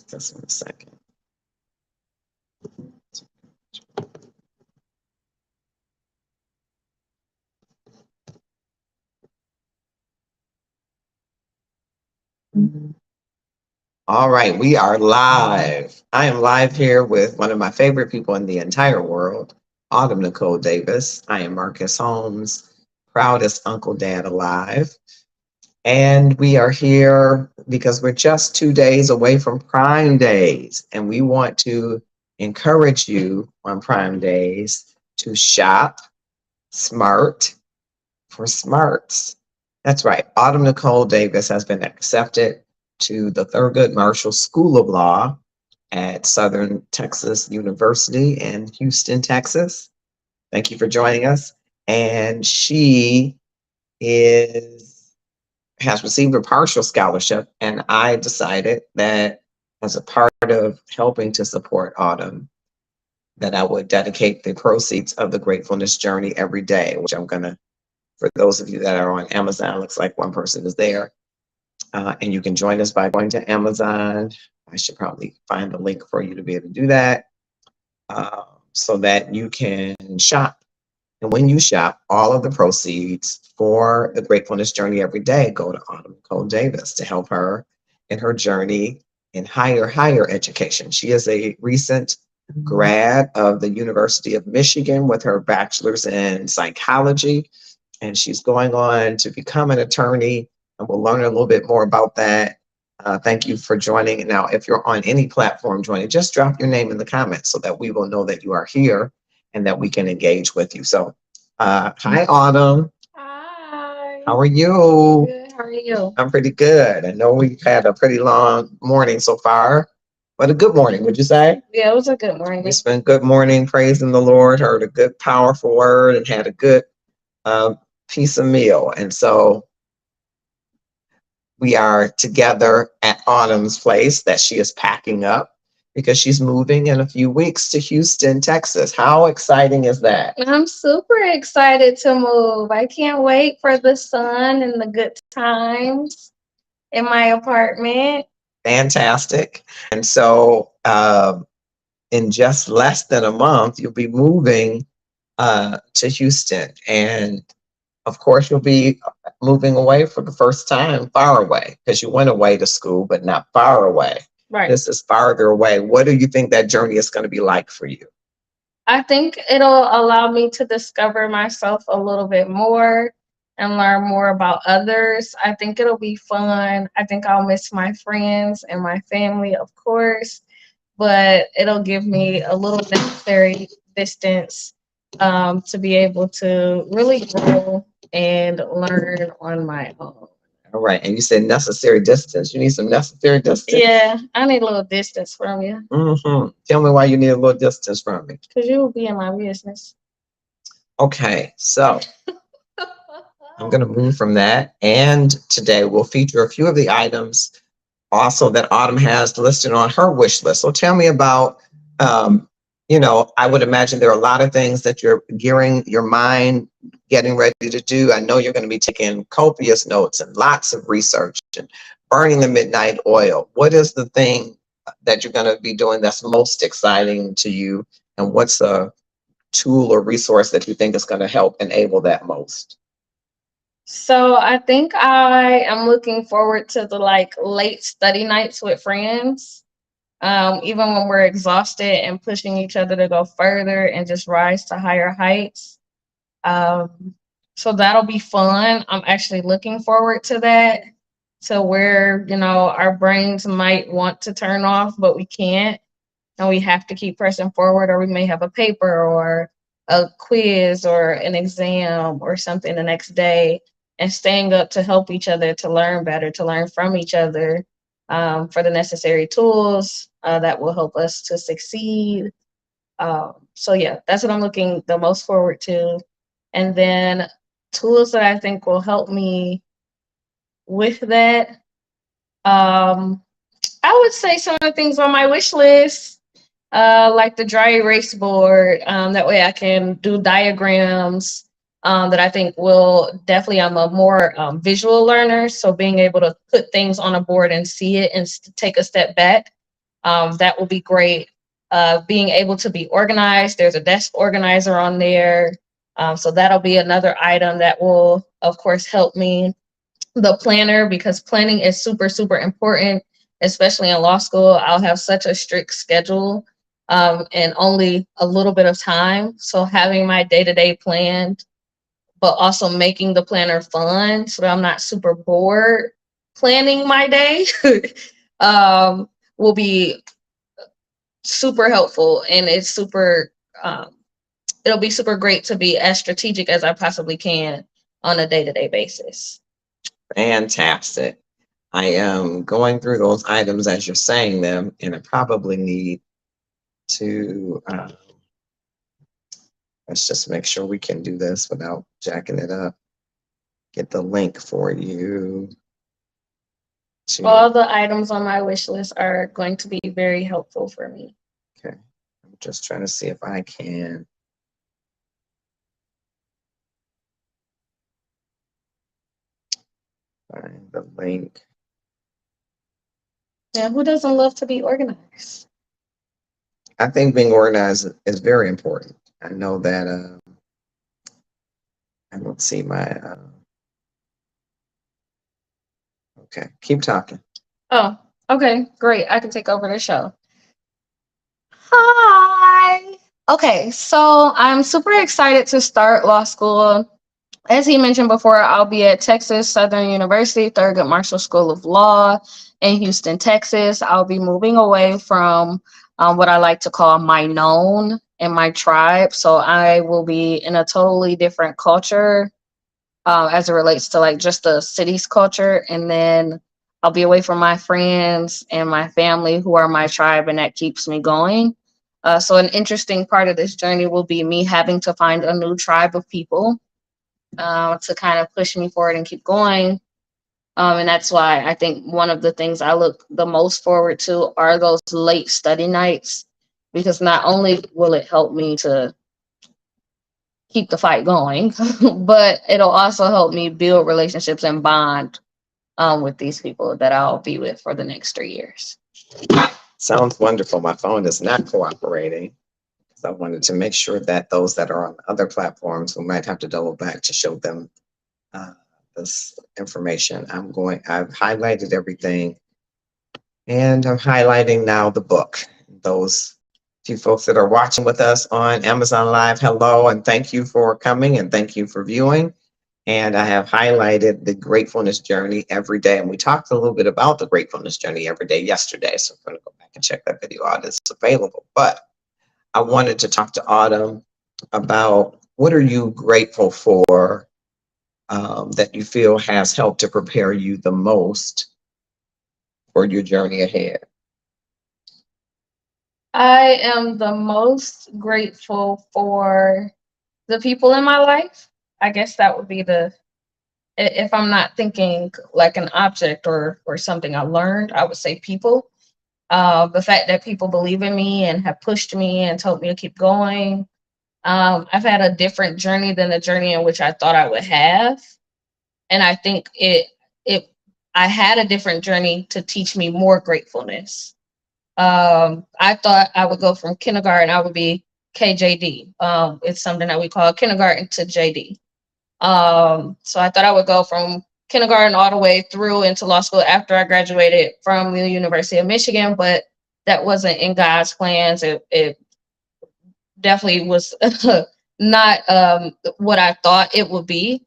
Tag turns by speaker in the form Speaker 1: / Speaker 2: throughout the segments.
Speaker 1: Just one second. All right, we are live. I am live here with one of my favorite people in the entire world, Autumn Nicole Davis. I am Marcus Holmes' proudest uncle dad alive. And we are here because we're just 2 days away from Prime Days. And we want to encourage you on Prime Days to shop smart for smarts. That's right. Autumn Nicole Davis has been accepted to the Thurgood Marshall School of Law at Southern Texas University in Houston, Texas. Thank you for joining us. And she has received a partial scholarship, and I decided that as a part of helping to support Autumn, that I would dedicate the proceeds of the Gratefulness Journey every day, which I'm gonna, for those of you that are on Amazon, looks like one person is there. And you can join us by going to Amazon. I should probably find a link for you to be able to do that, so that you can shop. And when you shop, all of the proceeds for the Gratefulness Journey every day go to Autumn Nicole Davis to help her in her journey in higher education. She is a recent grad of the University of Michigan with her bachelor's in psychology, and she's going on to become an attorney, and we'll learn a little bit more about that. Thank you for joining. Now, if you're on any platform joining, just drop your name in the comments so that we will know that you are here and that we can engage with you. So, hi, Autumn.
Speaker 2: Hi.
Speaker 1: How are you?
Speaker 2: Good. How are you?
Speaker 1: I'm pretty good. I know we've had a pretty long morning so far, but a good morning, would you say?
Speaker 2: Yeah, it was a good morning.
Speaker 1: We spent good morning praising the Lord, heard a good, powerful word, and had a good piece of meal. And so we are together at Autumn's place that she is packing up because she's moving in a few weeks to Houston, Texas. How exciting is that?
Speaker 2: I'm super excited to move. I can't wait for the sun and the good times in my apartment.
Speaker 1: Fantastic. And so in just less than a month, you'll be moving to Houston. And of course, you'll be moving away for the first time, far away, because you went away to school, but not far away.
Speaker 2: Right.
Speaker 1: This is farther away. What do you think that journey is going to be like for you?
Speaker 2: I think it'll allow me to discover myself a little bit more and learn more about others. I think it'll be fun. I think I'll miss my friends and my family, of course, but it'll give me a little necessary distance to be able to really grow and learn on my own.
Speaker 1: All right. And you said necessary distance. You need some necessary distance?
Speaker 2: Yeah, I need a little distance from you.
Speaker 1: Tell me why you need a little distance from me.
Speaker 2: Because you will be in my business.
Speaker 1: Okay. So I'm going to move from that. And today we'll feature a few of the items also that Autumn has listed on her wish list. So tell me about, I would imagine there are a lot of things that you're gearing your mind, getting ready to do. I know you're going to be taking copious notes and lots of research and burning the midnight oil. What is the thing that you're going to be doing that's most exciting to you? And what's a tool or resource that you think is going to help enable that most?
Speaker 2: So I think I am looking forward to the late study nights with friends. Even when we're exhausted and pushing each other to go further and just rise to higher heights. So that'll be fun. I'm actually looking forward to that, to where, our brains might want to turn off, but we can't. And we have to keep pressing forward, or we may have a paper or a quiz or an exam or something the next day, and staying up to help each other, to learn better, to learn from each other, for the necessary tools that will help us to succeed. So yeah, that's what I'm looking the most forward to. And then tools that I think will help me with that. I would say some of the things on my wish list, like the dry erase board. That way I can do diagrams that I think will definitely, I'm a more visual learner. So being able to put things on a board and see it and take a step back That will be great. Being able to be organized, there's a desk organizer on there. So that'll be another item that will, of course, help me. The planner, because planning is super, super important, especially in law school. I'll have such a strict schedule and only a little bit of time. So having my day-to-day planned, but also making the planner fun so that I'm not super bored planning my day will be super helpful. And it's super, it'll be super great to be as strategic as I possibly can on a day-to-day basis.
Speaker 1: Fantastic. I am going through those items as you're saying them, and I probably need to, let's just make sure we can do this without jacking it up. Get the link for you.
Speaker 2: All the items on my wish list are going to be very helpful for me.
Speaker 1: Okay. I'm just trying to see if I can. Find the link.
Speaker 2: Yeah, who doesn't love to be organized?
Speaker 1: I think being organized is very important. I know that I don't see my okay, keep talking.
Speaker 2: Oh, okay, great. I can take over the show. Hi. Okay, so I'm super excited to start law school. As he mentioned before, I'll be at Texas Southern University, Thurgood Marshall School of Law in Houston, Texas. I'll be moving away from what I like to call my known and my tribe. So I will be in a totally different culture as it relates to like just the city's culture. And then I'll be away from my friends and my family who are my tribe, and that keeps me going. So an interesting part of this journey will be me having to find a new tribe of people to kind of push me forward and keep going. And that's why I think one of the things I look the most forward to are those late study nights, because not only will it help me to keep the fight going, but it'll also help me build relationships and bond with these people that I'll be with for the next 3 years.
Speaker 1: Sounds wonderful. My phone is not cooperating. I wanted to make sure that those that are on other platforms, we might have to double back to show them this information. I've highlighted everything, and I'm highlighting now the book. Those few folks that are watching with us on Amazon Live, hello, and thank you for coming, and thank you for viewing. And I have highlighted the Gratefulness Journey Every Day. And we talked a little bit about the Gratefulness Journey Every Day yesterday. So I'm going to go back and check that video out. It's available. But I wanted to talk to Autumn about what are you grateful for that you feel has helped to prepare you the most for your journey ahead?
Speaker 2: I am the most grateful for the people in my life. I guess that would be if I'm not thinking like an object or something I learned, I would say people. The fact that people believe in me and have pushed me and told me to keep going. I've had a different journey than the journey in which I thought I would have. And I think I had a different journey to teach me more gratefulness. I thought I would go from kindergarten, I would be KJD. It's something that we call kindergarten to JD. So I thought I would go from kindergarten all the way through into law school after I graduated from the University of Michigan, but that wasn't in God's plans. It definitely was not what I thought it would be.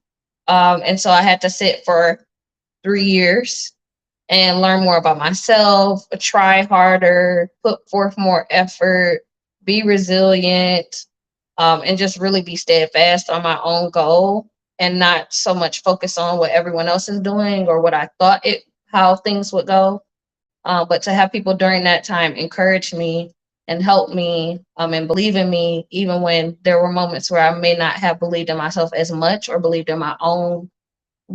Speaker 2: And so I had to sit for 3 years and learn more about myself, try harder, put forth more effort, be resilient, and just really be steadfast on my own goal and not so much focus on what everyone else is doing or what I thought how things would go. But to have people during that time encourage me and help me and believe in me, even when there were moments where I may not have believed in myself as much or believed in my own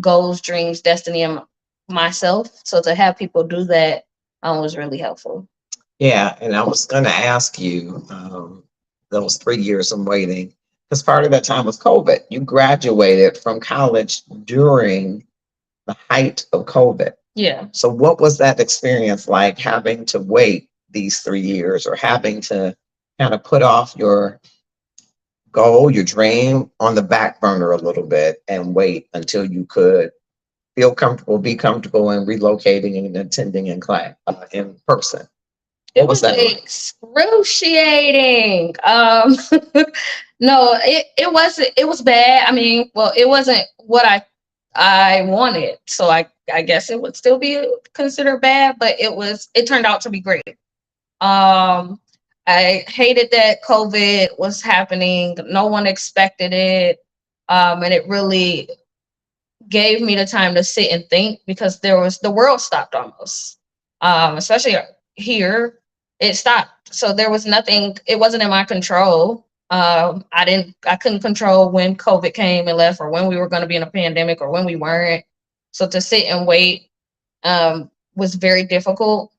Speaker 2: goals, dreams, destiny, and myself. So to have people do that was really helpful.
Speaker 1: Yeah, and I was going to ask you those 3 years of waiting, because part of that time was COVID. You graduated from college during the height of COVID.
Speaker 2: Yeah.
Speaker 1: So what was that experience like, having to wait these 3 years, or having to kind of put off your goal, your dream on the back burner a little bit and wait until you could feel comfortable, be comfortable in relocating and attending in class, in person?
Speaker 2: It
Speaker 1: What was
Speaker 2: was
Speaker 1: that like?
Speaker 2: excruciating. No, it was bad. I mean, well, it wasn't what I wanted. So I guess it would still be considered bad, but it turned out to be great. Um, I hated that COVID was happening. No one expected it. And it really gave me the time to sit and think, because the world stopped almost. Especially here, it stopped. So there was nothing, it wasn't in my control. I couldn't control when COVID came and left, or when we were going to be in a pandemic, or when we weren't. So to sit and wait was very difficult.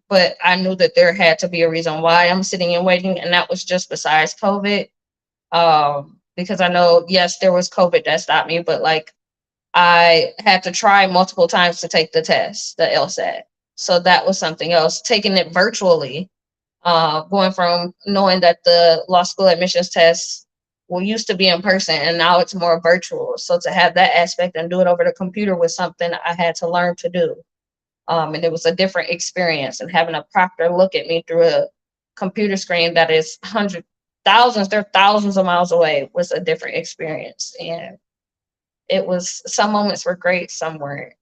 Speaker 2: But I knew that there had to be a reason why I'm sitting and waiting, and that was just besides COVID. Because I know, yes, there was COVID that stopped me, but like, I had to try multiple times to take the test, the LSAT. So that was something else. Taking it virtually, going from knowing that the law school admissions tests used to be in person, and now it's more virtual. So to have that aspect and do it over the computer was something I had to learn to do. And it was a different experience, and having a proctor look at me through a computer screen that is they're thousands of miles away, was a different experience. And some moments were great, some weren't.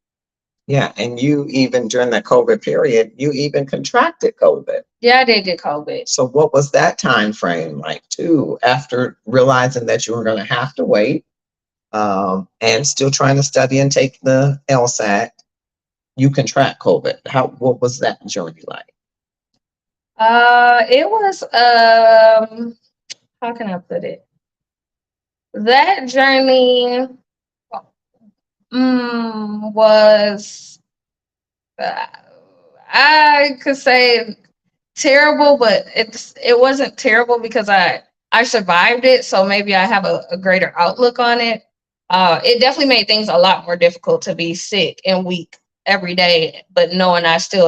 Speaker 1: Yeah, and you even during that COVID period, you even contracted COVID.
Speaker 2: Yeah, I did get COVID.
Speaker 1: So what was that time frame like too, after realizing that you were going to have to wait, and still trying to study and take the LSAT, you contract COVID. What was that journey like?
Speaker 2: It was how can I put it? That journey was I could say terrible, but it wasn't terrible because I survived it, so maybe I have a greater outlook on it. It definitely made things a lot more difficult to be sick and weak every day, but knowing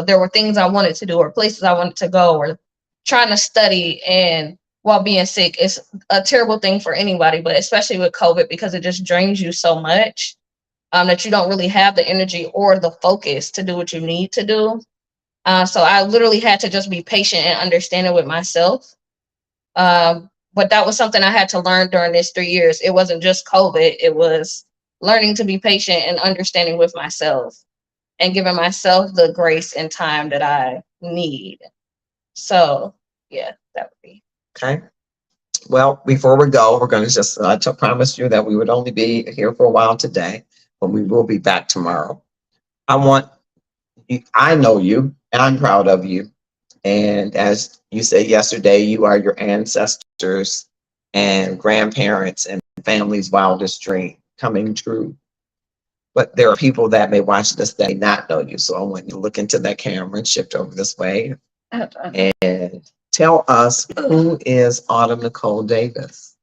Speaker 2: there were things I wanted to do, or places I wanted to go, or trying to study, and while being sick is a terrible thing for anybody, but especially with COVID, because it just drains you so much that you don't really have the energy or the focus to do what you need to do. So I literally had to just be patient and understanding with myself. But that was something I had to learn during this 3 years. It wasn't just COVID. It was learning to be patient and understanding with myself, and giving myself the grace and time that I need. So yeah, that would be.
Speaker 1: Okay. Well, before we go, we're going to just promise you that we would only be here for a while today, but we will be back tomorrow. I know you, and I'm proud of you. And as you said yesterday, you are your ancestors and grandparents and family's wildest dream coming true. But there are people that may watch this that may not know you. So I want you to look into that camera and shift over this way and tell us, who is Autumn Nicole Davis?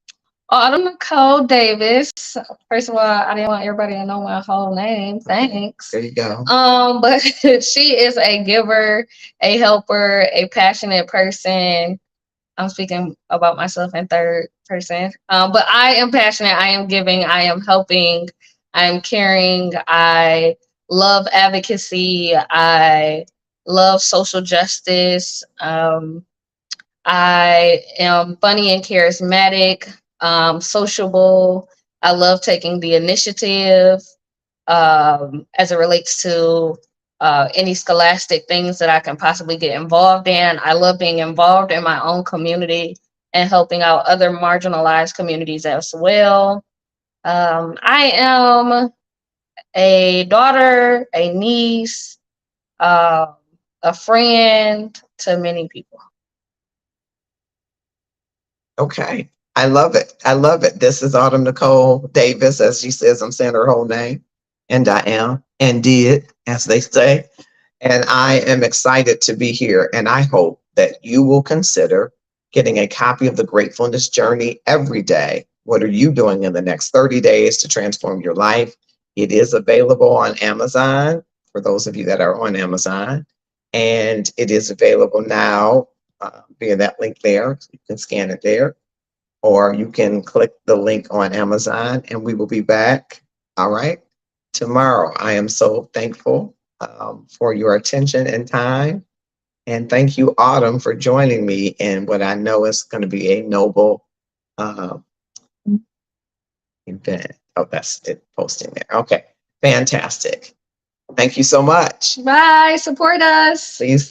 Speaker 2: Autumn Nicole Davis. First of all, I didn't want everybody to know my whole name. Thanks.
Speaker 1: There you go.
Speaker 2: But she is a giver, a helper, a passionate person. I'm speaking about myself in third person. But I am passionate, I am giving, I am helping, I am caring, I love advocacy, I love social justice. I am funny and charismatic, sociable. I love taking the initiative as it relates to any scholastic things that I can possibly get involved in. I love being involved in my own community and helping out other marginalized communities as well. I am a daughter, a niece, a friend to many people.
Speaker 1: Okay. I love it. I love it. This is Autumn Nicole Davis. As she says, I'm saying her whole name. And I am, and did, as they say. And I am excited to be here. And I hope that you will consider getting a copy of The Gratefulness Journey every day. What are you doing in the next 30 days to transform your life? It is available on Amazon, for those of you that are on Amazon. and it is available now via that link there. You can scan it there, or you can click the link on Amazon, and we will be back. All right. Tomorrow. I am so thankful for your attention and time. And thank you, Autumn, for joining me in what I know is going to be a noble event. Oh, that's it posting there. Okay. Fantastic. Thank you so much.
Speaker 2: Bye. Support us.
Speaker 1: Please